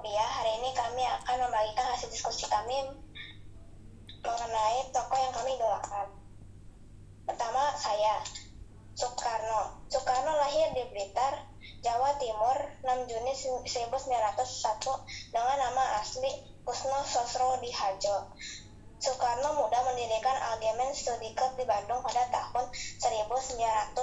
Mulia. Hari ini kami akan membagikan hasil diskusi kami mengenai tokoh yang kami idolakan. Pertama, saya, Soekarno. Soekarno lahir di Blitar, Jawa Timur, 6 Juni 1901 dengan nama asli Kusno Sosrodihardjo. Soekarno muda mendirikan Algemeen Studi Club di Bandung pada tahun 1926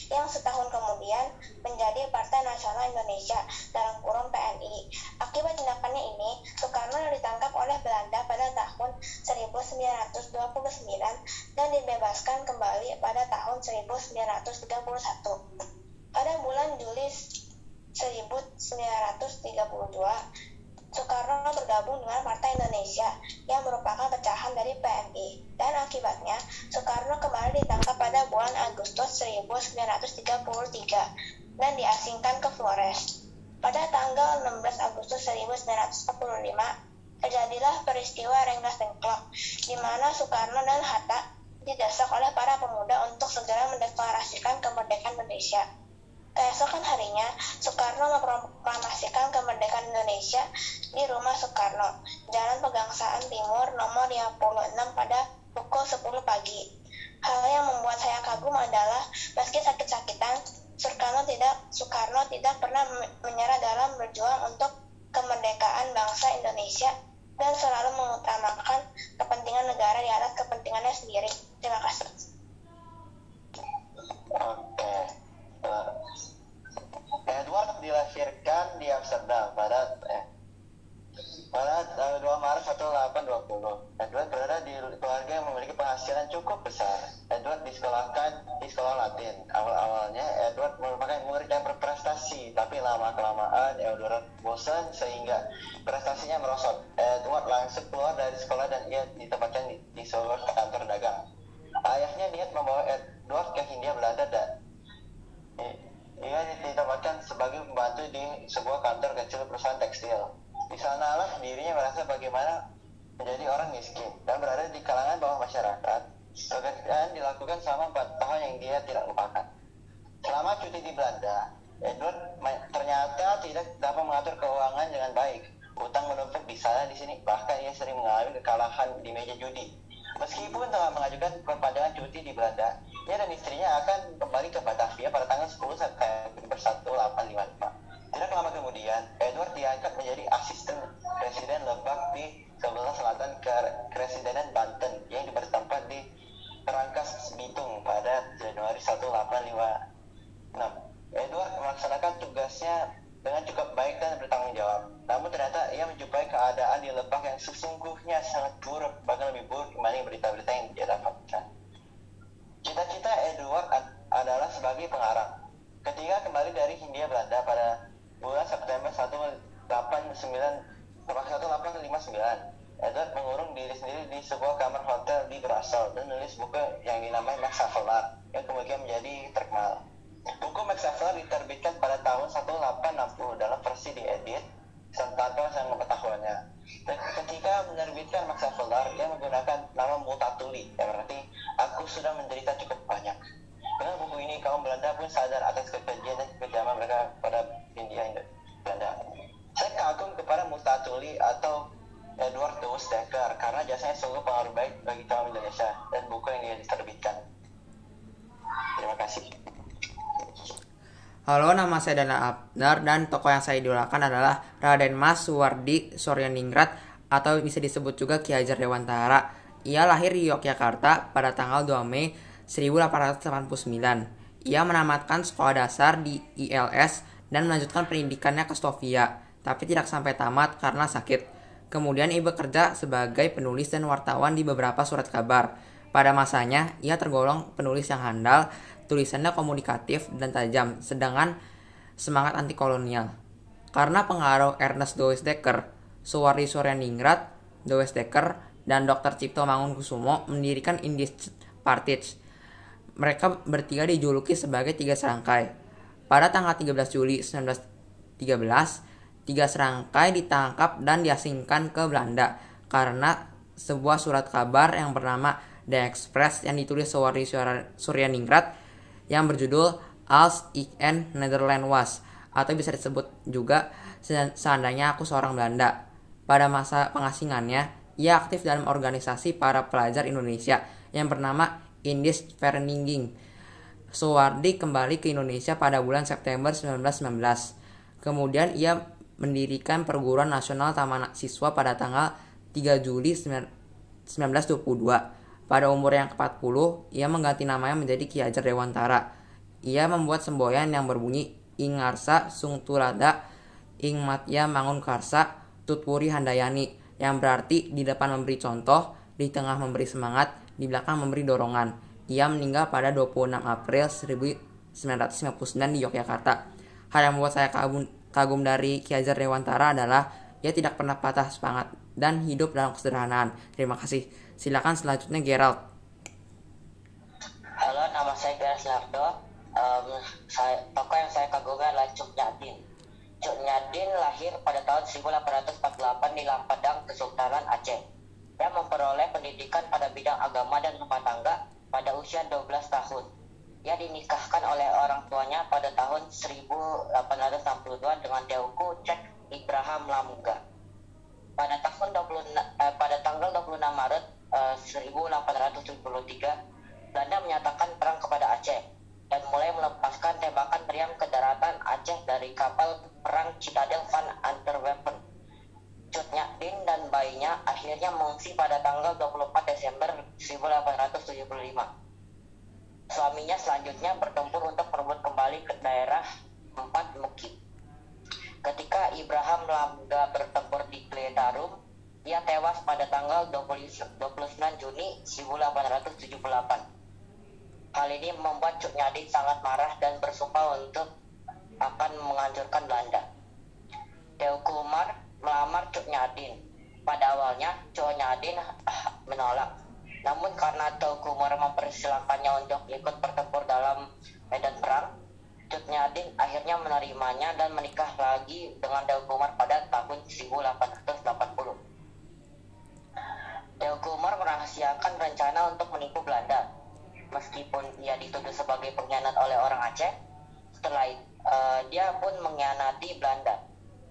yang setahun kemudian menjadi Partai Nasional Indonesia (PNI). Akibat tindakannya ini, Soekarno ditangkap oleh Belanda pada tahun 1929 dan dibebaskan kembali pada tahun 1931. Pada bulan Juli 1932, Soekarno bergabung dengan Partai Indonesia yang merupakan pecahan dari PNI, dan akibatnya Soekarno kembali ditangkap pada bulan Agustus 1933 dan diasingkan ke Flores. Pada tanggal 16 Agustus 1945, terjadilah peristiwa Rengas Dengklok, di mana Soekarno dan Hatta didesak oleh para pemuda untuk segera mendeklarasikan kemerdekaan Indonesia. Keesokan harinya, Soekarno memproklamasikan kemerdekaan Indonesia di Rumah Soekarno, Jalan Pegangsaan Timur nomor 56 pada pukul 10 pagi. Hal yang membuat saya kagum adalah meski sakit-sakitan, Soekarno tidak pernah menyerah dalam berjuang untuk kemerdekaan bangsa Indonesia dan selalu mengutamakan kepentingan negara di atas kepentingannya sendiri. Terima kasih. Edward dilahirkan di Amsterdam pada 2 Maret 1820. Edward berada di keluarga yang memiliki penghasilan cukup besar. Edward disekolahkan di sekolah Latin. Awal-awalnya Edward merupakan murid yang berprestasi, tapi lama-kelamaan Edward bosan sehingga prestasinya merosot. Edward langsung keluar dari sekolah dan ia ditempatkan di sebuah kantor dagang. Ayahnya niat membawa Edward ke Hindia Belanda dan ia ditempatkan sebagai pembantu di sebuah kantor kecil perusahaan tekstil. Di sanalah dirinya merasa bagaimana menjadi orang miskin dan berada di kalangan bawah masyarakat. Pekerjaan dilakukan selama 4 tahun yang dia tidak lupakan. Selama cuti di Belanda, Edward ternyata tidak dapat mengatur keuangan dengan baik. Utang menumpuk di sana di sini, bahkan ia sering mengalami kekalahan di meja judi. Meskipun telah mengajukan perpanjangan cuti di Belanda, ia dan istrinya akan kembali ke Batavia pada tanggal 10 September 1855. Tidak lama kemudian, Edward diangkat menjadi asisten presiden Lebak di sebelah selatan Kepresidenan Banten yang bertempat di Rangkas Bitung pada Januari 1856. Edward melaksanakan tugasnya dengan cukup baik dan bertanggung jawab. Namun ternyata ia menjumpai keadaan di Lebak yang sesungguhnya sangat buruk, bahkan lebih buruk dibanding berita-berita yang dia dapatkan. Cita-cita Edward adalah sebagai pengarang. Ketika kembali dari Hindia Belanda pada bulan September 1859, Edward mengurung diri sendiri di sebuah kamar hotel di Brussels dan menulis buku yang dinamai Max Havelaar yang kemudian menjadi terkenal. Buku Max Havelaar diterbitkan pada tahun 1860 dalam versi diedit tanpa sang pengetahuannya. Dan ketika menerbitkan Max Havelaar, dia menggunakan nama Multatuli, yang berarti aku sudah menderita cukup banyak. Dengan buku ini, kaum Belanda pun sadar atas kekejian dan kekejaman mereka pada Hindia Belanda. Saya kagum kepada Multatuli atau Edward de Westdekker karena jasanya sungguh pengaruh baik bagi kaum Indonesia dan buku yang dia diterbitkan. Terima kasih. Halo, nama saya Dana Abdar dan tokoh yang saya idolakan adalah Raden Mas Suwardi Soryaningrat atau bisa disebut juga Ki Hajar Dewantara. Ia lahir di Yogyakarta pada tanggal 2 Mei 1889. Ia menamatkan sekolah dasar di ILS dan melanjutkan pendidikannya ke Sofia, tapi tidak sampai tamat karena sakit. Kemudian ia bekerja sebagai penulis dan wartawan di beberapa surat kabar. Pada masanya, ia tergolong penulis yang handal, tulisannya komunikatif dan tajam, sedangkan semangat anti kolonial. Karena pengaruh Ernest de Westdekker, Suwardi Soryaningrat, de Westdekker, dan Dr. Cipto Mangunkusumo mendirikan Indisch Partij. Mereka bertiga dijuluki sebagai tiga serangkai. Pada tanggal 13 Juli 1913, tiga serangkai ditangkap dan diasingkan ke Belanda karena sebuah surat kabar yang bernama The Express yang ditulis Suwardi Soryaningrat yang berjudul Als ik in Nederland was, atau bisa disebut juga seandainya aku seorang Belanda. Pada masa pengasingannya, ia aktif dalam organisasi para pelajar Indonesia yang bernama Indisch Vereniging. Soehardi kembali ke Indonesia pada bulan September 1919. Kemudian ia mendirikan Perguruan Nasional Taman Siswa pada tanggal 3 Juli 1922. Pada umur yang ke-40, ia mengganti namanya menjadi Ki Hajar Dewantara. Ia membuat semboyan yang berbunyi Ing Ngarsa Sung Tulada Ing Matya Mangun Karsa Tutpuri Handayani, yang berarti di depan memberi contoh, di tengah memberi semangat, di belakang memberi dorongan. Ia meninggal pada 26 April 1959 di Yogyakarta. Hal yang membuat saya kagum dari Ki Hajar Dewantara adalah ia tidak pernah patah semangat dan hidup dalam kesederhanaan. Terima kasih. Silakan selanjutnya Gerald. Halo, nama saya Gerald Nardo. Tokoh yang saya kagumi adalah Cuk Nyadin. Cuk Nyadin lahir pada tahun 1848 di Lampadang, Kesultanan Aceh. Dia memperoleh pendidikan pada bidang agama dan rumah tangga pada usia 12 tahun. Ia dinikahkan oleh orang tuanya pada tahun 1862 dengan Teuku Cek Ibrahim Lamga. Pada tanggal 26 Maret 1873, Belanda menyatakan perang kepada Aceh dan mulai melepaskan tembakan meriam ke daratan Aceh dari kapal perang Citadel van Antwerpen. Cut Nyadin dan bayinya akhirnya mengungsi pada tanggal 24 Desember 1875. Suaminya selanjutnya bertempur untuk merebut kembali ke daerah Empat Mukib. Ketika Ibrahim Lamga bertempur di Pletarum, ia tewas pada tanggal 29 Juni 1878. Hal ini membuat Cuk Nyadin sangat marah dan bersumpah untuk akan menghancurkan Belanda. Teuku Umar melamar Cuk Nyadin. Pada awalnya, Cuk Nyadin menolak. Namun karena Teuku Umar mempersilahkannya untuk ikut bertempur dalam medan perang, Cuk Nyadin akhirnya menerimanya dan menikah lagi dengan Teuku Umar pada tahun 1880. Teuku Umar merahasiakan rencana untuk menipu Belanda. Meskipun ia dituduh sebagai pengkhianat oleh orang Aceh, setelah dia pun mengkhianati Belanda,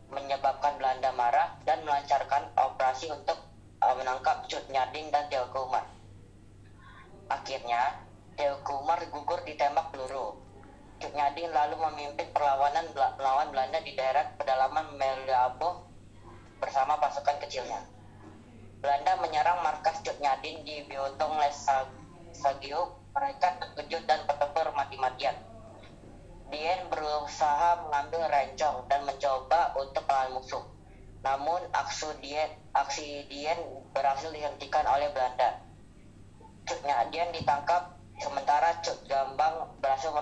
menyebabkan Belanda marah dan melancarkan operasi untuk menangkap Cuk Nyadin dan Teuku Umar. Akhirnya, Teuku Umar gugur ditembak peluru. Cuk Nyadin lalu memimpin perlawanan melawan Belanda di daerah pedalaman Meliabo bersama pasukan kecilnya. Belanda menyerang markas Cuk Nyadin di Biotong Lesagio. Mereka terkejut dan bertempur mati-matian. Dien berusaha mengambil rencong dan mencoba untuk melawan musuh. Namun aksi Dien berhasil dihentikan oleh Belanda. Cuk Nyadin ditangkap, sementara Cuk Gambang berhasil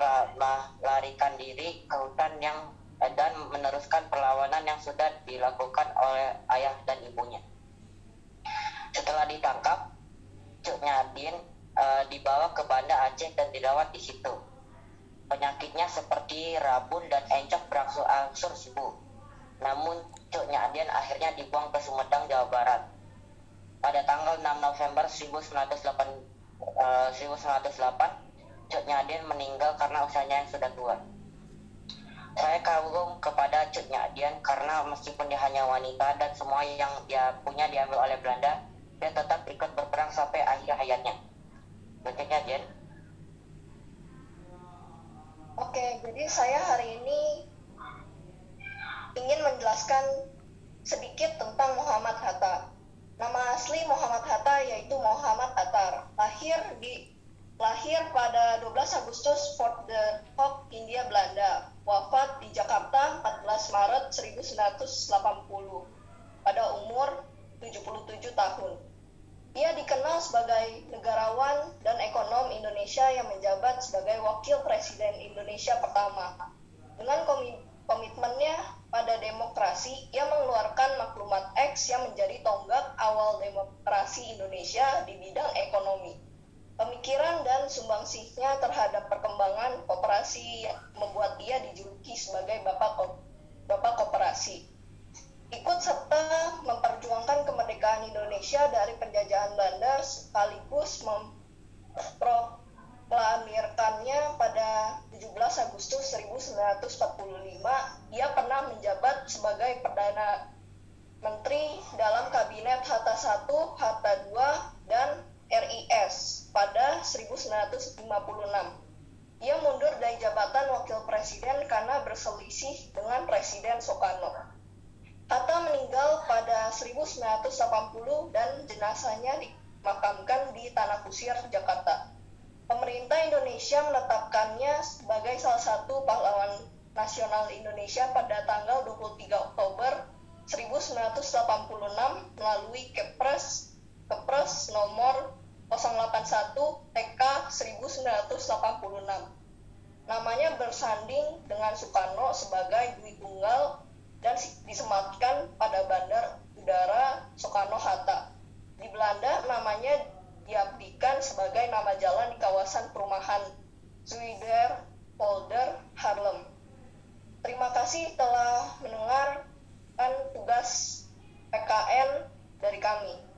melarikan diri ke hutan dan meneruskan perlawanan yang sudah dilakukan oleh ayah dan ibunya. Setelah ditangkap, Cuk Nyadin dibawa ke Banda Aceh dan dirawat di situ. Penyakitnya seperti rabun dan encok berangsur-angsur sembuh. Namun Cuk Nyadin akhirnya dibuang ke Sumedang, Jawa Barat. Pada tanggal 6 November 1908, Cuk Nyadin meninggal karena usianya yang sudah tua. Saya kagum kepada Cuk Nyadin karena meskipun dia hanya wanita dan semua yang dia punya diambil oleh Belanda, dia tetap ikut berperang sampai akhir hayatnya. Berikutnya, Jen. Oke, jadi saya hari ini ingin menjelaskan sedikit tentang Muhammad Hatta. Nama asli Muhammad Hatta yaitu Muhammad Attar. Lahir pada 12 Agustus Fort de Hoek, Hindia Belanda. Wafat di Jakarta 14 Maret 1980 pada umur 77 tahun. Ia dikenal sebagai negarawan dan ekonom Indonesia yang menjabat sebagai Wakil Presiden Indonesia pertama. Dengan komitmennya pada demokrasi, ia mengeluarkan Maklumat X yang menjadi tonggak awal demokrasi Indonesia di bidang ekonomi. Pemikiran dan sumbangsihnya terhadap perkembangan koperasi membuat ia dijuluki sebagai Bapak Koperasi. Ikut serta memperjuangkan kemerdekaan Indonesia dari penjajahan Belanda sekaligus memproklamirkannya pada 17 Agustus 1945. Ia pernah menjabat sebagai Perdana Menteri dalam Kabinet Hatta I, Hatta II, dan RIS pada 1956. Ia mundur dari jabatan Wakil Presiden karena berselisih dengan Presiden Soekarno. Hatta meninggal pada 1980 dan jenazahnya dimakamkan di Tanah Kusir, Jakarta. Pemerintah Indonesia menetapkannya sebagai salah satu pahlawan nasional Indonesia pada tanggal 23 Oktober 1986 melalui Kepres nomor 081 TK 1986. Namanya bersanding dengan Soekarno sebagai Dwi Tunggal dan disematkan pada Bandar Udara Soekarno-Hatta. Di Belanda namanya diabdikan sebagai nama jalan di kawasan perumahan Zuiderpolder, Haarlem. Terima kasih telah mendengarkan tugas PKN dari kami.